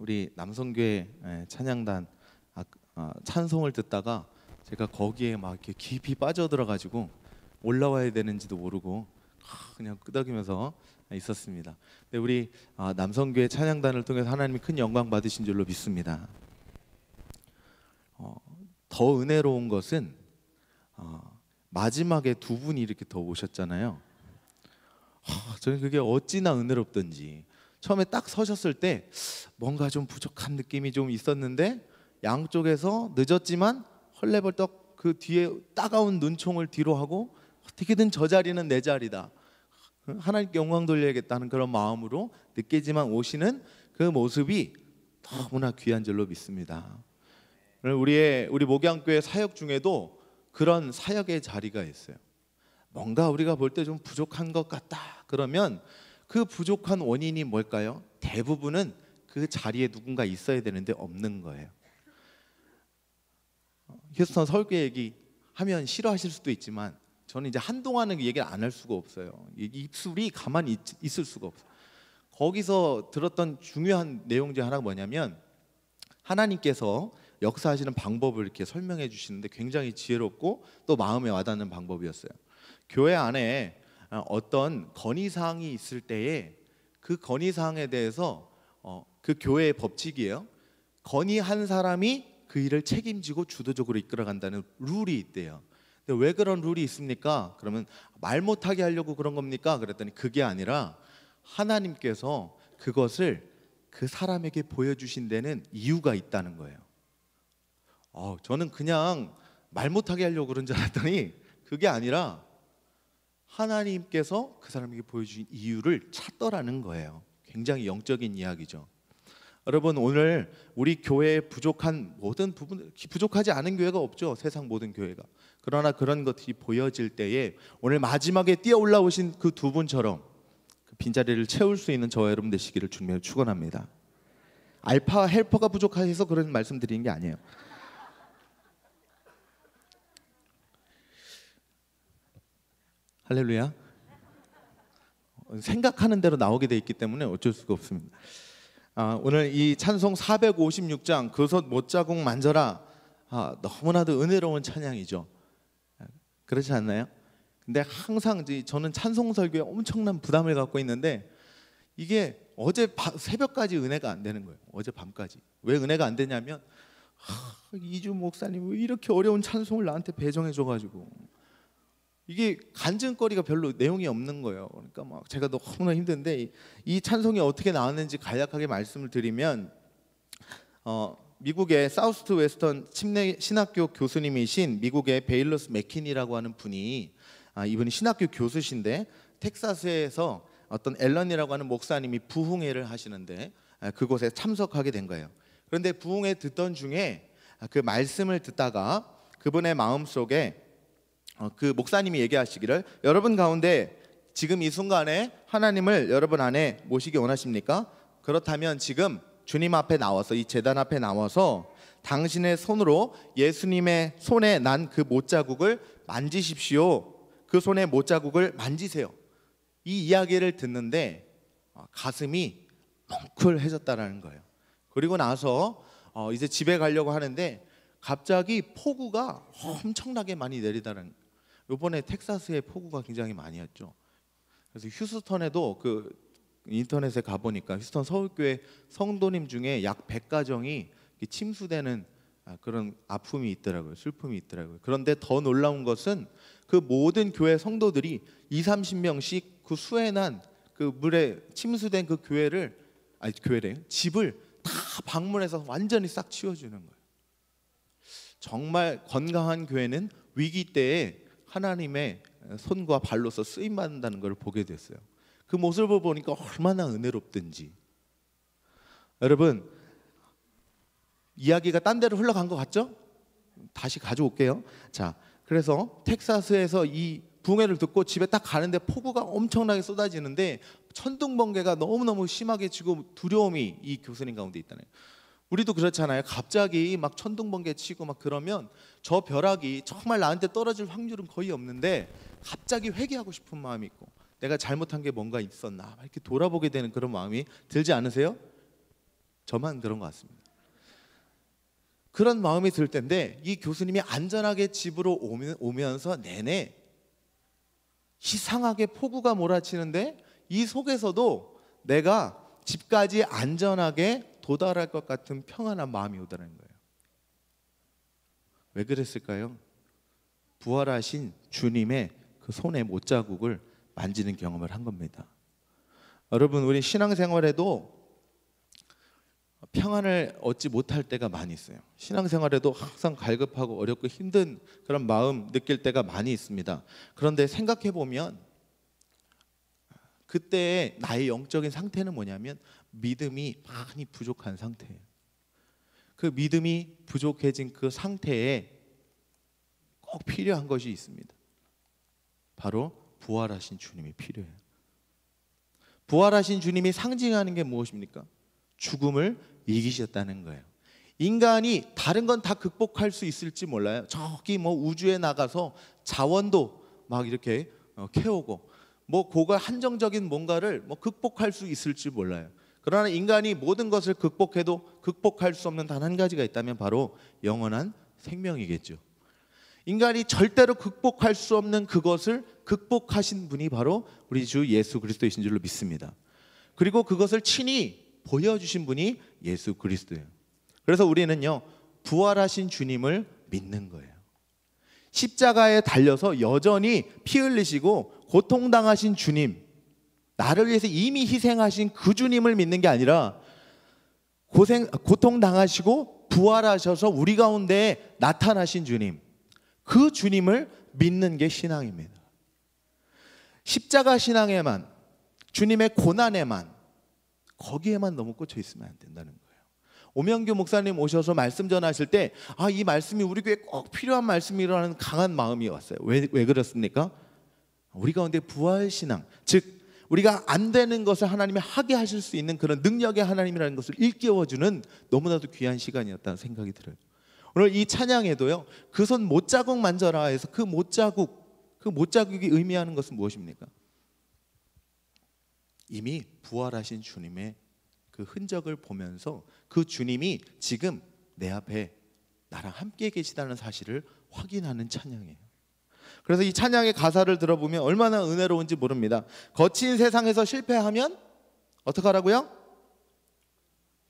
우리 남성교회 찬양단 찬송을 듣다가 제가 거기에 막 이렇게 깊이 빠져들어가지고 올라와야 되는지도 모르고 그냥 끄덕이면서 있었습니다. 근데 우리 남성교회 찬양단을 통해서 하나님이 큰 영광 받으신 줄로 믿습니다. 더 은혜로운 것은 마지막에 두 분이 이렇게 더 오셨잖아요. 저는 그게 어찌나 은혜롭던지. 처음에 딱 서셨을 때 뭔가 좀 부족한 느낌이 좀 있었는데 양쪽에서 늦었지만 헐레벌떡 그 뒤에 따가운 눈총을 뒤로 하고 어떻게든 저 자리는 내 자리다, 하나님께 영광 돌려야겠다는 그런 마음으로 늦게지만 오시는 그 모습이 너무나 귀한 줄로 믿습니다. 우리 목양교회 사역 중에도 그런 사역의 자리가 있어요. 뭔가 우리가 볼 때 좀 부족한 것 같다 그러면 그 부족한 원인이 뭘까요? 대부분은 그 자리에 누군가 있어야 되는데 없는 거예요. 휴스턴 설교 얘기하면 싫어하실 수도 있지만 저는 이제 한동안은 그 얘기를 안 할 수가 없어요. 입술이 가만히 있을 수가 없어요. 거기서 들었던 중요한 내용 중 하나가 뭐냐면 하나님께서 역사하시는 방법을 이렇게 설명해 주시는데 굉장히 지혜롭고 또 마음에 와닿는 방법이었어요. 교회 안에 어떤 건의사항이 있을 때에 그 건의사항에 대해서 그 교회의 법칙이에요. 건의한 사람이 그 일을 책임지고 주도적으로 이끌어간다는 룰이 있대요. 근데 왜 그런 룰이 있습니까? 그러면 말 못하게 하려고 그런 겁니까? 그랬더니 그게 아니라 하나님께서 그것을 그 사람에게 보여주신 데는 이유가 있다는 거예요. 저는 그냥 말 못하게 하려고 그런 줄 알았더니 그게 아니라 하나님께서 그 사람에게 보여주신 이유를 찾더라는 거예요. 굉장히 영적인 이야기죠. 여러분, 오늘 우리 교회에 부족한 모든 부분, 부족하지 않은 교회가 없죠. 세상 모든 교회가. 그러나 그런 것들이 보여질 때에 오늘 마지막에 뛰어 올라오신 그 두 분처럼 그 빈자리를 채울 수 있는 저와 여러분 되시기를 주님으로 축원합니다. 알파 헬퍼가 부족해서 그런 말씀 드리는 게 아니에요. 할렐루야. 생각하는 대로 나오게 돼 있기 때문에 어쩔 수가 없습니다. 오늘 이 찬송 456장 그솥 못자국 만져라, 너무나도 은혜로운 찬양이죠. 그렇지 않나요? 근데 항상 저는 찬송 설교에 엄청난 부담을 갖고 있는데 이게 어제 새벽까지 은혜가 안 되는 거예요. 어제 밤까지. 왜 은혜가 안 되냐면 이주 목사님 왜 이렇게 어려운 찬송을 나한테 배정해 줘가지고 이게 간증거리가 별로 내용이 없는 거예요. 그러니까 막 제가 너무나 힘든데 이 찬송이 어떻게 나왔는지 간략하게 말씀을 드리면 미국의 사우스 웨스턴 침례 신학교 교수님이신 미국의 베일러스 맥킨이라고 하는 분이 이분이 신학교 교수신데 텍사스에서 어떤 앨런이라고 하는 목사님이 부흥회를 하시는데 그곳에 참석하게 된 거예요. 그런데 부흥회 듣던 중에 그 말씀을 듣다가 그분의 마음속에 그 목사님이 얘기하시기를, 여러분 가운데 지금 이 순간에 하나님을 여러분 안에 모시기 원하십니까? 그렇다면 지금 주님 앞에 나와서, 이 제단 앞에 나와서 당신의 손으로 예수님의 손에 난 그 못자국을 만지십시오. 그 손의 못자국을 만지세요. 이 이야기를 듣는데 가슴이 뭉클해졌다라는 거예요. 그리고 나서 이제 집에 가려고 하는데 갑자기 폭우가 엄청나게 많이 내리다는 거예요. 이번에 텍사스에 폭우가 굉장히 많이 왔죠. 그래서 휴스턴에도 그 인터넷에 가보니까 휴스턴 서울교회 성도님 중에 약 100가정이 침수되는 그런 아픔이 있더라고요. 슬픔이 있더라고요. 그런데 더 놀라운 것은 그 모든 교회 성도들이 20-30명씩 그 수해난 그 물에 침수된 그 집을 다 방문해서 완전히 싹 치워주는 거예요. 정말 건강한 교회는 위기 때에 하나님의 손과 발로서 쓰임받는다는 걸 보게 됐어요. 그 모습을 보니까 얼마나 은혜롭든지. 여러분, 이야기가 딴 데로 흘러간 것 같죠? 다시 가져올게요. 자, 그래서 텍사스에서 이 붕해를 듣고 집에 딱 가는데 폭우가 엄청나게 쏟아지는데 천둥번개가 너무너무 심하게 치고 두려움이 이 교수님 가운데 있다네요. 우리도 그렇잖아요. 갑자기 막 천둥번개 치고 막 그러면 저 벼락이 정말 나한테 떨어질 확률은 거의 없는데 갑자기 회개하고 싶은 마음이 있고 내가 잘못한 게 뭔가 있었나 이렇게 돌아보게 되는 그런 마음이 들지 않으세요? 저만 그런 것 같습니다. 그런 마음이 들 텐데 이 교수님이 안전하게 집으로 오면서 내내 이상하게 폭우가 몰아치는데 이 속에서도 내가 집까지 안전하게 도달할 것 같은 평안한 마음이 오더라는 거예요. 왜 그랬을까요? 부활하신 주님의 그 손의 못자국을 만지는 경험을 한 겁니다. 여러분, 우리 신앙생활에도 평안을 얻지 못할 때가 많이 있어요. 신앙생활에도 항상 갈급하고 어렵고 힘든 그런 마음 느낄 때가 많이 있습니다. 그런데 생각해 보면 그때의 나의 영적인 상태는 뭐냐면 믿음이 많이 부족한 상태예요. 그 믿음이 부족해진 그 상태에 꼭 필요한 것이 있습니다. 바로 부활하신 주님이 필요해요. 부활하신 주님이 상징하는 게 무엇입니까? 죽음을 이기셨다는 거예요. 인간이 다른 건 다 극복할 수 있을지 몰라요. 저기 뭐 우주에 나가서 자원도 막 이렇게 캐오고 뭐 그거 한정적인 뭔가를 뭐 극복할 수 있을지 몰라요. 그러나 인간이 모든 것을 극복해도 극복할 수 없는 단 한 가지가 있다면 바로 영원한 생명이겠죠. 인간이 절대로 극복할 수 없는 그것을 극복하신 분이 바로 우리 주 예수 그리스도이신 줄로 믿습니다. 그리고 그것을 친히 보여주신 분이 예수 그리스도예요. 그래서 우리는요, 부활하신 주님을 믿는 거예요. 십자가에 달려서 여전히 피 흘리시고 고통당하신 주님, 나를 위해서 이미 희생하신 그 주님을 믿는 게 아니라 고통당하시고 부활하셔서 우리 가운데 나타나신 주님, 그 주님을 믿는 게 신앙입니다. 십자가 신앙에만, 주님의 고난에만, 거기에만 너무 꽂혀 있으면 안 된다는 거예요. 오명규 목사님 오셔서 말씀 전하실 때 이 말씀이 우리 교회에 꼭 필요한 말씀이라는 강한 마음이 왔어요. 왜 그렇습니까? 우리 가운데 부활신앙, 즉 우리가 안 되는 것을 하나님이 하게 하실 수 있는 그런 능력의 하나님이라는 것을 일깨워주는 너무나도 귀한 시간이었다는 생각이 들어요. 오늘 이 찬양에도요, 그 손 못자국 만져라 해서 그 못자국이 의미하는 것은 무엇입니까? 이미 부활하신 주님의 그 흔적을 보면서 그 주님이 지금 내 앞에 나랑 함께 계시다는 사실을 확인하는 찬양이에요. 그래서 이 찬양의 가사를 들어보면 얼마나 은혜로운지 모릅니다. 거친 세상에서 실패하면 어떻게 하라고요?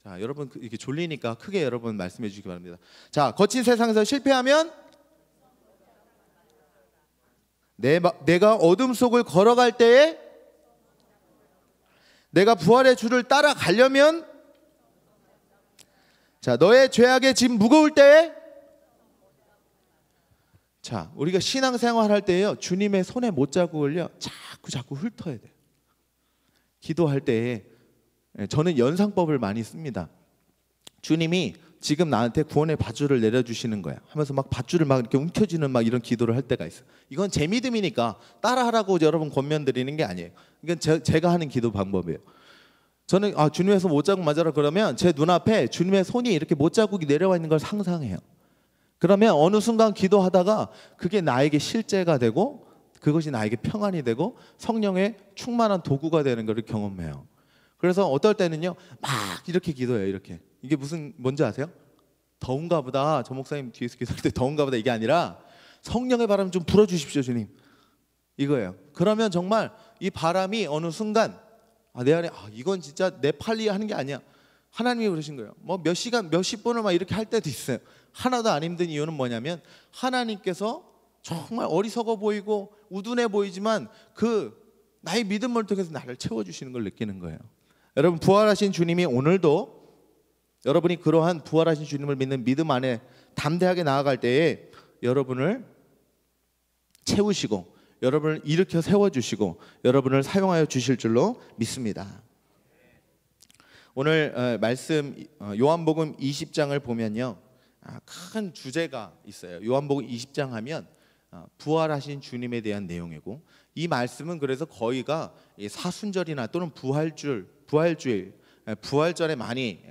자, 여러분 이렇게 졸리니까 크게 여러분 말씀해 주시기 바랍니다. 자, 거친 세상에서 실패하면 내가 어둠 속을 걸어갈 때에 내가 부활의 주를 따라가려면, 자, 너의 죄악의 짐 무거울 때에, 자, 우리가 신앙생활 할 때요, 주님의 손에 못자국을요 자꾸 훑어야 돼요. 기도할 때에 저는 연상법을 많이 씁니다. 주님이 지금 나한테 구원의 밧줄을 내려주시는 거야 하면서 막 밧줄을 막 이렇게 움켜쥐는 막 이런 기도를 할 때가 있어요. 이건 제 믿음이니까 따라하라고 여러분 권면드리는 게 아니에요. 이건 제가 하는 기도 방법이에요. 저는 주님의 손 못자국 맞아라 그러면 제 눈앞에 주님의 손이 이렇게 못자국이 내려와 있는 걸 상상해요. 그러면 어느 순간 기도하다가 그게 나에게 실제가 되고 그것이 나에게 평안이 되고 성령의 충만한 도구가 되는 것을 경험해요. 그래서 어떨 때는요, 막 이렇게 기도해요. 이렇게. 이게 뭔지 아세요? 더운가 보다. 저 목사님 뒤에서 기도할 때 더운가 보다 이게 아니라 성령의 바람 좀 불어주십시오 주님, 이거예요. 그러면 정말 이 바람이 어느 순간 내 안에 이건 진짜 내 팔리 하는 게 아니야, 하나님이 그러신 거예요. 뭐 몇 시간 몇십 분을 막 이렇게 할 때도 있어요. 하나도 안 힘든 이유는 뭐냐면 하나님께서 정말 어리석어 보이고 우둔해 보이지만 그 나의 믿음을 통해서 나를 채워주시는 걸 느끼는 거예요. 여러분, 부활하신 주님이 오늘도 여러분이 그러한 부활하신 주님을 믿는 믿음 안에 담대하게 나아갈 때에 여러분을 채우시고 여러분을 일으켜 세워주시고 여러분을 사용하여 주실 줄로 믿습니다. 오늘 말씀 요한복음 20장을 보면요, 큰 주제가 있어요. 요한복음 20장 하면 부활하신 주님에 대한 내용이고, 이 말씀은 그래서 거의가 사순절이나 또는 부활주일, 부활절에 많이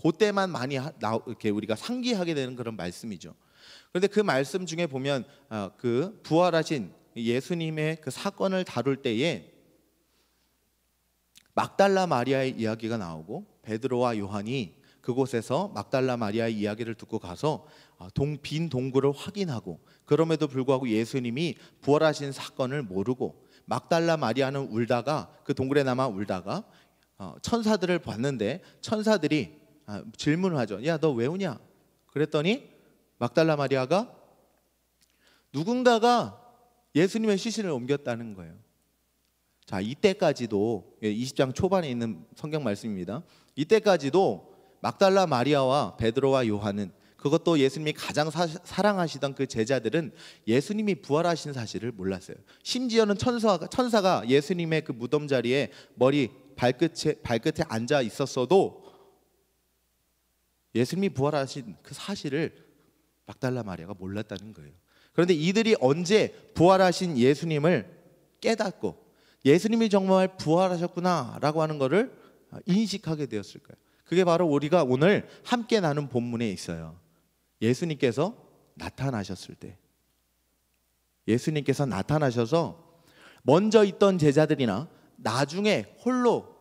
그때만 많이 이렇게 우리가 상기하게 되는 그런 말씀이죠. 그런데 그 말씀 중에 보면 그 부활하신 예수님의 그 사건을 다룰 때에 막달라 마리아의 이야기가 나오고 베드로와 요한이 그곳에서 막달라 마리아의 이야기를 듣고 가서 빈 동굴을 확인하고, 그럼에도 불구하고 예수님이 부활하신 사건을 모르고 막달라 마리아는 울다가 그 동굴에 남아 울다가 천사들을 봤는데 천사들이 질문을 하죠. 야, 너 왜 우냐? 그랬더니 막달라 마리아가 누군가가 예수님의 시신을 옮겼다는 거예요. 자, 이때까지도 20장 초반에 있는 성경 말씀입니다. 이때까지도 막달라 마리아와 베드로와 요한은, 그것도 예수님이 가장 사랑하시던 그 제자들은 예수님이 부활하신 사실을 몰랐어요. 심지어는 천사가 예수님의 그 무덤 자리에 머리 발끝에 앉아 있었어도 예수님이 부활하신 그 사실을 막달라 마리아가 몰랐다는 거예요. 그런데 이들이 언제 부활하신 예수님을 깨닫고 예수님이 정말 부활하셨구나라고 하는 것을 인식하게 되었을까요? 그게 바로 우리가 오늘 함께 나눈 본문에 있어요. 예수님께서 나타나셨을 때, 예수님께서 나타나셔서 먼저 있던 제자들이나 나중에 홀로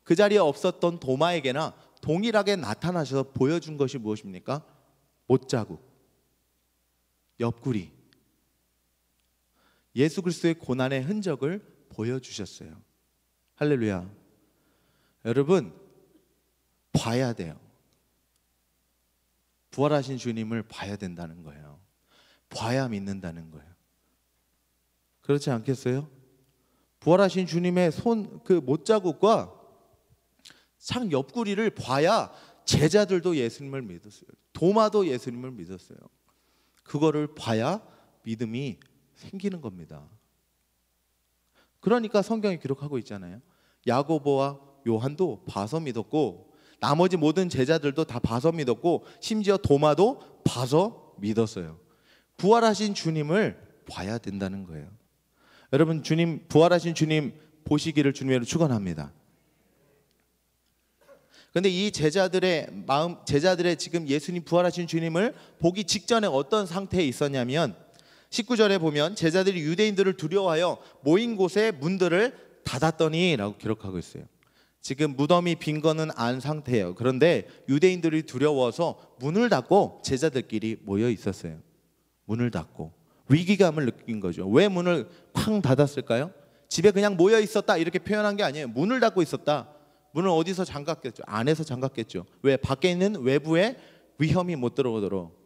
그 자리에 없었던 도마에게나 동일하게 나타나셔서 보여준 것이 무엇입니까? 못자국, 옆구리, 예수 그리스도의 고난의 흔적을 보여주셨어요. 할렐루야. 여러분, 봐야 돼요. 부활하신 주님을 봐야 된다는 거예요. 봐야 믿는다는 거예요. 그렇지 않겠어요? 부활하신 주님의 그 못자국과 창 옆구리를 봐야 제자들도 예수님을 믿었어요. 도마도 예수님을 믿었어요. 그거를 봐야 믿음이 생기는 겁니다. 그러니까 성경이 기록하고 있잖아요. 야고보와 요한도 봐서 믿었고, 나머지 모든 제자들도 다 봐서 믿었고, 심지어 도마도 봐서 믿었어요. 부활하신 주님을 봐야 된다는 거예요. 여러분, 부활하신 주님 보시기를 주님으로 축원합니다. 그런데 이 제자들의 지금 예수님 부활하신 주님을 보기 직전에 어떤 상태에 있었냐면, 19절에 보면 제자들이 유대인들을 두려워하여 모인 곳에 문들을 닫았더니 라고 기록하고 있어요. 지금 무덤이 빈 거는 안 상태예요. 그런데 유대인들이 두려워서 문을 닫고 제자들끼리 모여 있었어요. 문을 닫고 위기감을 느낀 거죠. 왜 문을 쾅 닫았을까요? 집에 그냥 모여 있었다 이렇게 표현한 게 아니에요. 문을 닫고 있었다. 문을 어디서 잠갔겠죠? 안에서 잠갔겠죠. 왜? 밖에 있는 외부의 위험이 못 들어오도록.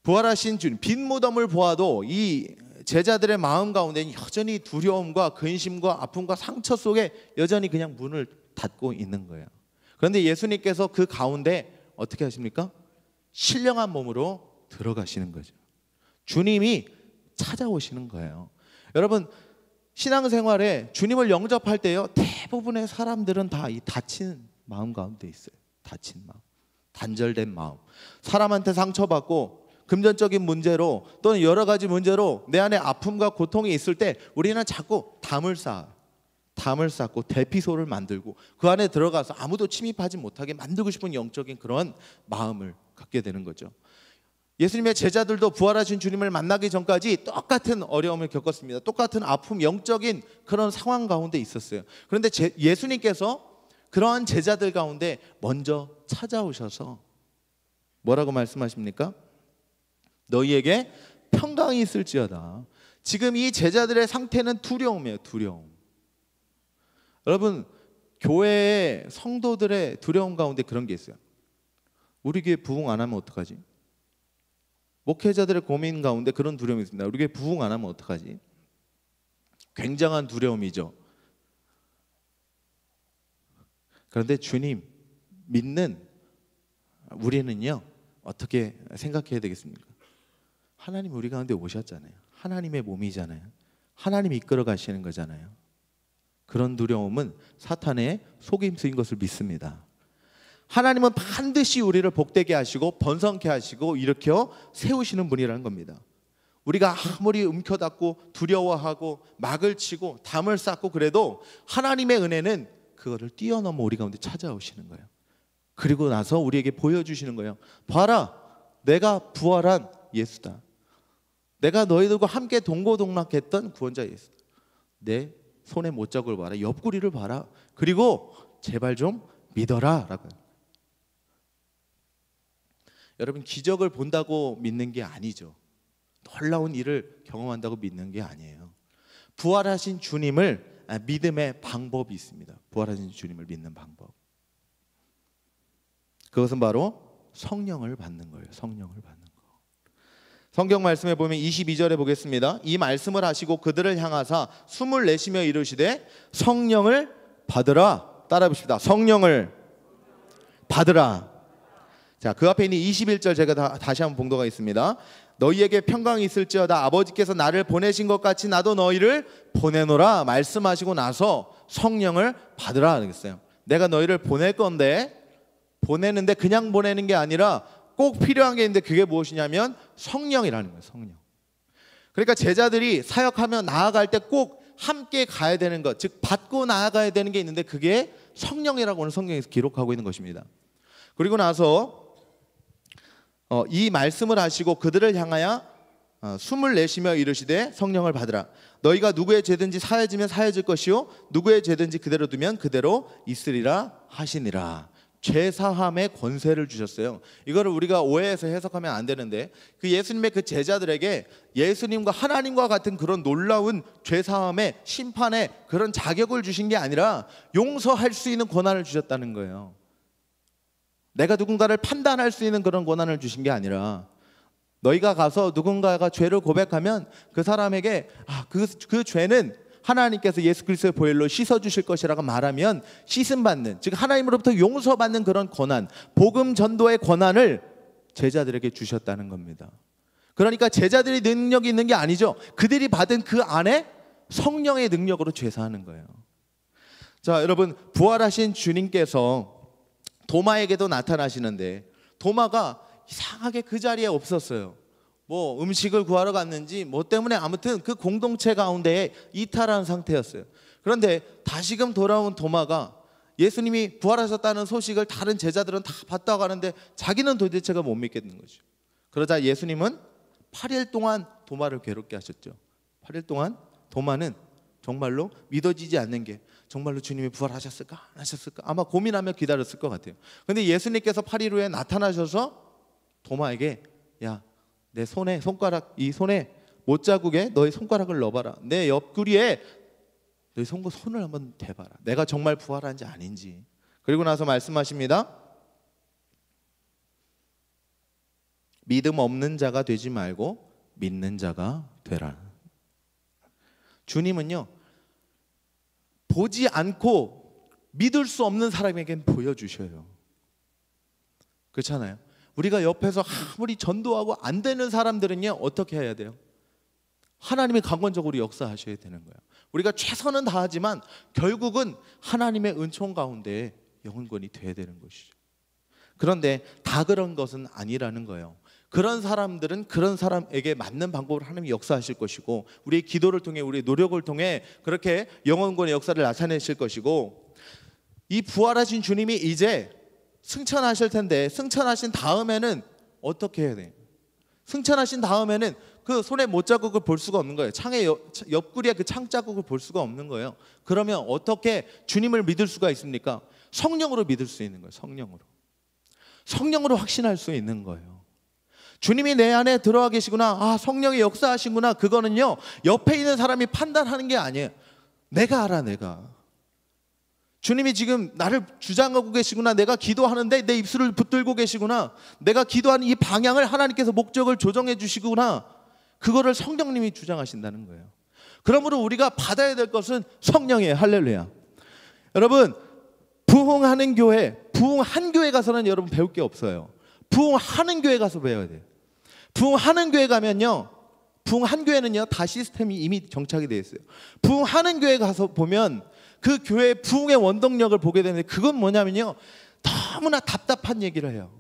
부활하신 주님, 빈 무덤을 보아도 이 제자들의 마음 가운데는 여전히 두려움과 근심과 아픔과 상처 속에 여전히 그냥 문을 닫고 있는 거예요. 그런데 예수님께서 그 가운데 어떻게 하십니까? 신령한 몸으로 들어가시는 거죠. 주님이 찾아오시는 거예요. 여러분, 신앙생활에 주님을 영접할 때요, 대부분의 사람들은 다 이 다친 마음 가운데 있어요. 다친 마음, 단절된 마음, 사람한테 상처받고 금전적인 문제로 또는 여러 가지 문제로 내 안에 아픔과 고통이 있을 때 우리는 자꾸 담을 쌓고 대피소를 만들고 그 안에 들어가서 아무도 침입하지 못하게 만들고 싶은 영적인 그런 마음을 갖게 되는 거죠. 예수님의 제자들도 부활하신 주님을 만나기 전까지 똑같은 어려움을 겪었습니다. 똑같은 아픔, 영적인 그런 상황 가운데 있었어요. 그런데 예수님께서 그러한 제자들 가운데 먼저 찾아오셔서 뭐라고 말씀하십니까? 너희에게 평강이 있을지어다. 지금 이 제자들의 상태는 두려움이에요. 두려움. 여러분, 교회의 성도들의 두려움 가운데 그런 게 있어요. 우리 교회 부흥 안 하면 어떡하지? 목회자들의 고민 가운데 그런 두려움이 있습니다. 우리 교회 부흥 안 하면 어떡하지? 굉장한 두려움이죠. 그런데 주님 믿는 우리는요, 어떻게 생각해야 되겠습니까? 하나님 우리 가운데 오셨잖아요. 하나님의 몸이잖아요. 하나님이 이끌어 가시는 거잖아요. 그런 두려움은 사탄의 속임수인 것을 믿습니다. 하나님은 반드시 우리를 복되게 하시고 번성케 하시고 일으켜 세우시는 분이라는 겁니다. 우리가 아무리 움켜닫고 두려워하고 막을 치고 담을 쌓고 그래도 하나님의 은혜는 그거를 뛰어넘어 우리 가운데 찾아오시는 거예요. 그리고 나서 우리에게 보여주시는 거예요. 봐라, 내가 부활한 예수다. 내가 너희들과 함께 동고동락했던 구원자 예수다. 내 손에 못자국을 봐라, 옆구리를 봐라. 그리고 제발 좀 믿어라 라고. 여러분 기적을 본다고 믿는 게 아니죠. 놀라운 일을 경험한다고 믿는 게 아니에요. 부활하신 주님을 믿음의 방법이 있습니다. 부활하신 주님을 믿는 방법. 그것은 바로 성령을 받는 거예요. 성령을 받는 거. 성경 말씀에 보면 22절에 보겠습니다. 이 말씀을 하시고 그들을 향하사 숨을 내쉬며 이르시되 성령을 받으라. 따라 봅시다. 성령을 받으라. 자, 그 앞에 있는 21절 제가 다시 한번 봉독하겠습니다. 있습니다. 너희에게 평강이 있을지어다 아버지께서 나를 보내신 것 같이 나도 너희를 보내노라 말씀하시고 나서 성령을 받으라 그랬어요. 내가 너희를 보낼 건데 보내는데 그냥 보내는 게 아니라 꼭 필요한 게 있는데 그게 무엇이냐면 성령이라는 거예요. 성령. 그러니까 제자들이 사역하며 나아갈 때 꼭 함께 가야 되는 것, 즉 받고 나아가야 되는 게 있는데 그게 성령이라고 오늘 성경에서 기록하고 있는 것입니다. 그리고 나서 이 말씀을 하시고 그들을 향하여 숨을 내쉬며 이르시되 성령을 받으라. 너희가 누구의 죄든지 사해지면 사해질 것이요 누구의 죄든지 그대로 두면 그대로 있으리라 하시니라. 죄사함의 권세를 주셨어요. 이거를 우리가 오해해서 해석하면 안 되는데 그 예수님의 그 제자들에게 예수님과 하나님과 같은 그런 놀라운 죄사함의 심판의 그런 자격을 주신 게 아니라 용서할 수 있는 권한을 주셨다는 거예요. 내가 누군가를 판단할 수 있는 그런 권한을 주신 게 아니라 너희가 가서 누군가가 죄를 고백하면 그 사람에게 그 죄는 하나님께서 예수 그리스도의 보혈로 씻어주실 것이라고 말하면 씻음받는, 즉 하나님으로부터 용서받는 그런 권한, 복음 전도의 권한을 제자들에게 주셨다는 겁니다. 그러니까 제자들이 능력이 있는 게 아니죠. 그들이 받은 그 안에 성령의 능력으로 죄사하는 거예요. 자, 여러분 부활하신 주님께서 도마에게도 나타나시는데 도마가 이상하게 그 자리에 없었어요. 뭐 음식을 구하러 갔는지 뭐 때문에 아무튼 그 공동체 가운데에 이탈한 상태였어요. 그런데 다시금 돌아온 도마가 예수님이 부활하셨다는 소식을 다른 제자들은 다 받다고 가는데 자기는 도대체가 못 믿겠는 거죠. 그러자 예수님은 8일 동안 도마를 괴롭게 하셨죠. 8일 동안 도마는 정말로 믿어지지 않는 게 정말로 주님이 부활하셨을까 안 하셨을까 아마 고민하며 기다렸을 것 같아요. 그런데 예수님께서 8일 후에 나타나셔서 도마에게 야, 내 손에 손가락, 이 손에 못자국에 너의 손가락을 넣어봐라. 내 옆구리에 너의 손을 한번 대봐라. 내가 정말 부활한지 아닌지. 그리고 나서 말씀하십니다. 믿음 없는 자가 되지 말고 믿는 자가 되라. 주님은요 보지 않고 믿을 수 없는 사람에겐 보여주셔요. 그렇잖아요. 우리가 옆에서 아무리 전도하고 안 되는 사람들은요 어떻게 해야 돼요? 하나님이 강권적으로 역사하셔야 되는 거예요. 우리가 최선은 다하지만 결국은 하나님의 은총 가운데 영혼권이 돼야 되는 것이죠. 그런데 다 그런 것은 아니라는 거예요. 그런 사람들은 그런 사람에게 맞는 방법으로 하나님이 역사하실 것이고 우리의 기도를 통해 우리의 노력을 통해 그렇게 영혼권의 역사를 나타내실 것이고 이 부활하신 주님이 이제 승천하실 텐데 승천하신 다음에는 어떻게 해야 돼요? 승천하신 다음에는 그 손에 못자국을 볼 수가 없는 거예요. 창의 옆구리에 그 창자국을 볼 수가 없는 거예요. 그러면 어떻게 주님을 믿을 수가 있습니까? 성령으로 믿을 수 있는 거예요. 성령으로 확신할 수 있는 거예요. 주님이 내 안에 들어와 계시구나, 성령이 역사하시구나. 그거는요 옆에 있는 사람이 판단하는 게 아니에요. 내가 알아. 내가 주님이 지금 나를 주장하고 계시구나. 내가 기도하는데 내 입술을 붙들고 계시구나. 내가 기도하는 이 방향을 하나님께서 목적을 조정해 주시구나. 그거를 성령님이 주장하신다는 거예요. 그러므로 우리가 받아야 될 것은 성령이에요. 할렐루야. 여러분 부흥하는 교회, 부흥한 교회 가서는 여러분 배울 게 없어요. 부흥하는 교회 가서 배워야 돼요. 부흥하는 교회 가면요 부흥한 교회는요 다 시스템이 이미 정착이 되어 있어요. 부흥하는 교회 가서 보면 그 교회의 부흥의 원동력을 보게 되는데 그건 뭐냐면요 너무나 답답한 얘기를 해요.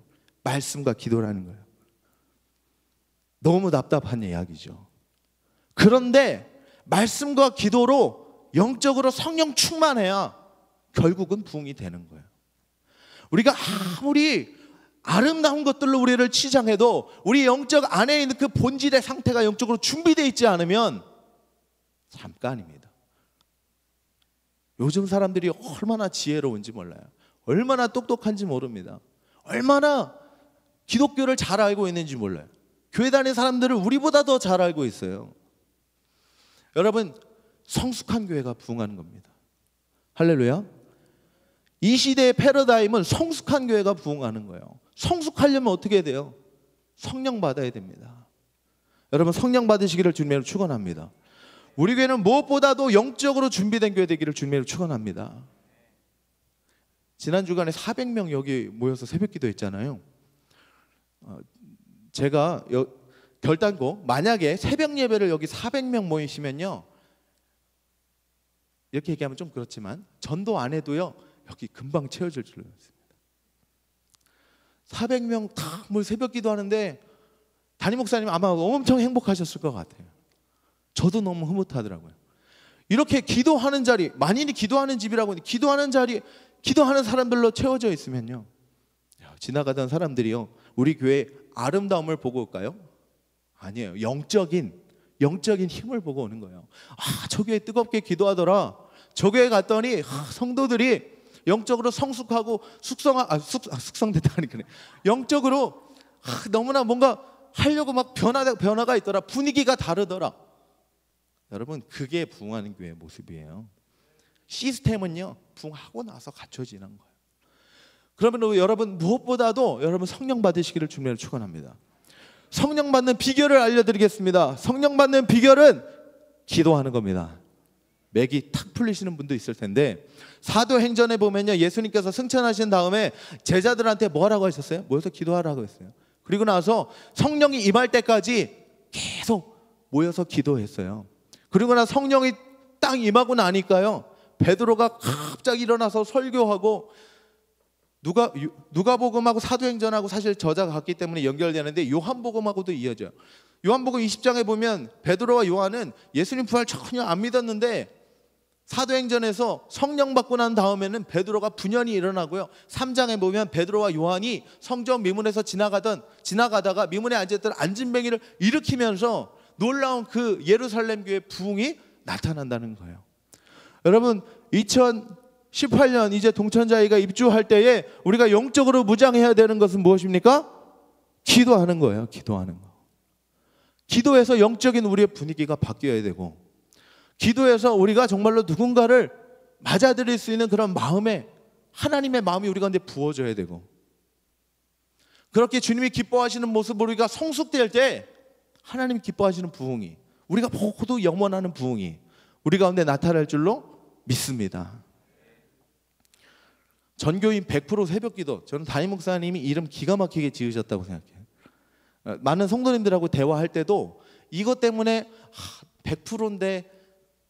말씀과 기도라는 거예요. 너무 답답한 이야기죠. 그런데 말씀과 기도로 영적으로 성령 충만해야 결국은 부흥이 되는 거예요. 우리가 아무리 아름다운 것들로 우리를 치장해도 우리 영적 안에 있는 그 본질의 상태가 영적으로 준비되어 있지 않으면 잠깐입니다. 요즘 사람들이 얼마나 지혜로운지 몰라요. 얼마나 똑똑한지 모릅니다. 얼마나 기독교를 잘 알고 있는지 몰라요. 교회 다니는 사람들을 우리보다 더 잘 알고 있어요. 여러분, 성숙한 교회가 부흥하는 겁니다. 할렐루야. 이 시대의 패러다임은 성숙한 교회가 부흥하는 거예요. 성숙하려면 어떻게 해야 돼요? 성령 받아야 됩니다. 여러분, 성령 받으시기를 주님으로 축원합니다. 우리 교회는 무엇보다도 영적으로 준비된 교회 되기를 주님으로 축원합니다. 지난 주간에 400명 여기 모여서 새벽기도 했잖아요. 제가 결단코 만약에 새벽 예배를 여기 400명 모이시면요, 이렇게 얘기하면 좀 그렇지만 전도 안 해도요 여기 금방 채워질 줄로 믿습니다. 400명 다 모여 새벽기도 하는데 담임 목사님 아마 엄청 행복하셨을 것 같아요. 저도 너무 흐뭇하더라고요. 이렇게 기도하는 자리, 만인이 기도하는 집이라고 하는데 기도하는 자리, 기도하는 사람들로 채워져 있으면요, 지나가던 사람들이요 우리 교회 아름다움을 보고 올까요? 아니에요. 영적인 힘을 보고 오는 거예요. 저 교회 뜨겁게 기도하더라. 저 교회 갔더니 성도들이 영적으로 성숙하고 숙성됐다 하니까 영적으로 너무나 뭔가 하려고 막 변화가 있더라. 분위기가 다르더라. 여러분, 그게 부흥하는 교회의 모습이에요. 시스템은요 부흥하고 나서 갖춰지는 거예요. 그러면 여러분, 무엇보다도 여러분 성령 받으시기를 주님으로 축원합니다. 성령 받는 비결을 알려드리겠습니다. 성령 받는 비결은 기도하는 겁니다. 맥이 탁 풀리시는 분도 있을 텐데, 사도행전에 보면요 예수님께서 승천하신 다음에 제자들한테 뭐라고 하셨어요? 모여서 기도하라고 했어요. 그리고 나서 성령이 임할 때까지 계속 모여서 기도했어요. 그리고 나서 성령이 딱 임하고 나니까요 베드로가 갑자기 일어나서 설교하고, 누가복음하고 사도행전하고 사실 저자가 같기 때문에 연결되는데 요한복음하고도 이어져요. 요한복음 20장에 보면 베드로와 요한은 예수님 부활 전혀 안 믿었는데 사도행전에서 성령 받고 난 다음에는 베드로가 분연이 일어나고요. 3장에 보면 베드로와 요한이 성전 미문에서 지나가다가 미문에 앉았던 안진뱅이를 일으키면서 놀라운 그 예루살렘 교회 부흥이 나타난다는 거예요. 여러분, 2018년 이제 동천자이가 입주할 때에 우리가 영적으로 무장해야 되는 것은 무엇입니까? 기도하는 거예요. 기도하는 거. 기도해서 영적인 우리의 분위기가 바뀌어야 되고, 기도해서 우리가 정말로 누군가를 맞아들일 수 있는 그런 마음에, 하나님의 마음이 우리 가운데 부어져야 되고, 그렇게 주님이 기뻐하시는 모습으로 우리가 성숙될 때 하나님 기뻐하시는 부흥이, 우리가 모두 영원하는 부흥이 우리 가운데 나타날 줄로 믿습니다. 전교인 100% 새벽기도, 저는 담임 목사님이 이름 기가 막히게 지으셨다고 생각해요. 많은 성도님들하고 대화할 때도 이것 때문에 100%인데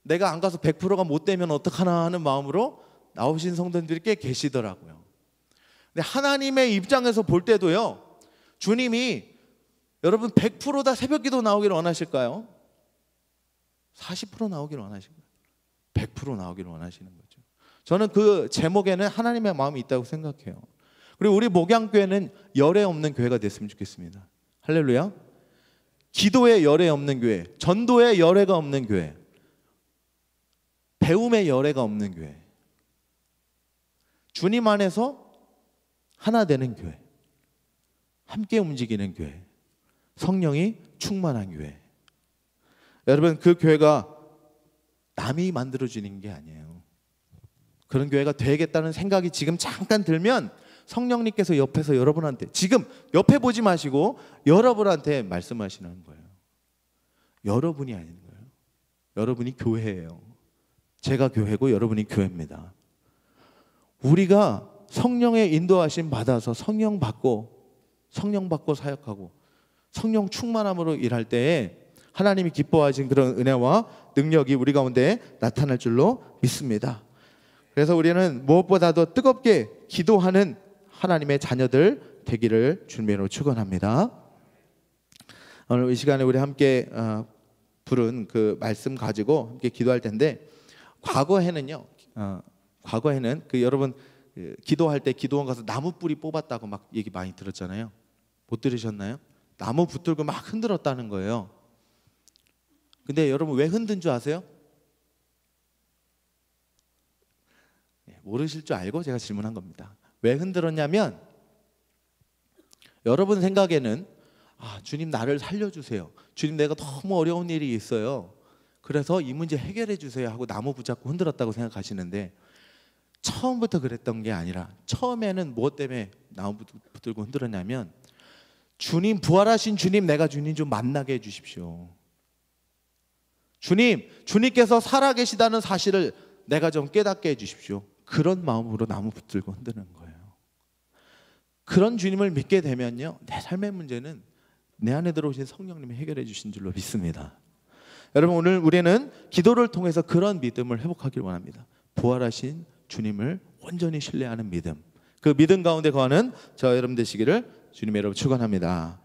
내가 안 가서 100%가 못 되면 어떡하나 하는 마음으로 나오신 성도님들이 꽤 계시더라고요. 근데 하나님의 입장에서 볼 때도요, 주님이 여러분 100% 다 새벽기도 나오기를 원하실까요? 40% 나오기를 원하실까요? 100% 나오기를 원하시는 거죠. 저는 그 제목에는 하나님의 마음이 있다고 생각해요. 그리고 우리 목양교회는 열애 없는 교회가 됐으면 좋겠습니다. 할렐루야. 기도에 열애 없는 교회, 전도에 열애가 없는 교회, 배움에 열애가 없는 교회, 주님 안에서 하나 되는 교회, 함께 움직이는 교회, 성령이 충만한 교회. 여러분, 그 교회가 남이 만들어주는 게 아니에요. 그런 교회가 되겠다는 생각이 지금 잠깐 들면 성령님께서 옆에서 여러분한테, 지금 옆에 보지 마시고 여러분한테 말씀하시는 거예요. 여러분이 아닌 거예요. 여러분이 교회예요. 제가 교회고 여러분이 교회입니다. 우리가 성령의 인도하심 받아서 성령 받고 사역하고 성령 충만함으로 일할 때에 하나님이 기뻐하신 그런 은혜와 능력이 우리 가운데 나타날 줄로 믿습니다. 그래서 우리는 무엇보다도 뜨겁게 기도하는 하나님의 자녀들 되기를 주님으로 축원합니다. 오늘 이 시간에 우리 함께 부른 그 말씀 가지고 함께 기도할 텐데, 과거에는 그 여러분 기도할 때 기도원 가서 나무 뿌리 뽑았다고 막 얘기 많이 들었잖아요. 못 들으셨나요? 나무 붙들고 막 흔들었다는 거예요. 근데 여러분 왜 흔든 줄 아세요? 모르실 줄 알고 제가 질문한 겁니다. 왜 흔들었냐면, 여러분 생각에는 주님 나를 살려주세요. 주님 내가 너무 어려운 일이 있어요. 그래서 이 문제 해결해 주세요 하고 나무 붙잡고 흔들었다고 생각하시는데 처음부터 그랬던 게 아니라 처음에는 무엇 때문에 나무 붙들고 흔들었냐면 주님 부활하신 주님 내가 주님 좀 만나게 해주십시오. 주님께서 살아계시다는 사실을 내가 좀 깨닫게 해주십시오. 그런 마음으로 나무 붙들고 흔드는 거예요. 그런 주님을 믿게 되면요 내 삶의 문제는 내 안에 들어오신 성령님이 해결해 주신 줄로 믿습니다. 여러분 오늘 우리는 기도를 통해서 그런 믿음을 회복하길 원합니다. 부활하신 주님을 온전히 신뢰하는 믿음, 그 믿음 가운데 거하는 저와 여러분 되시기를 주님의 이름으로 축원합니다.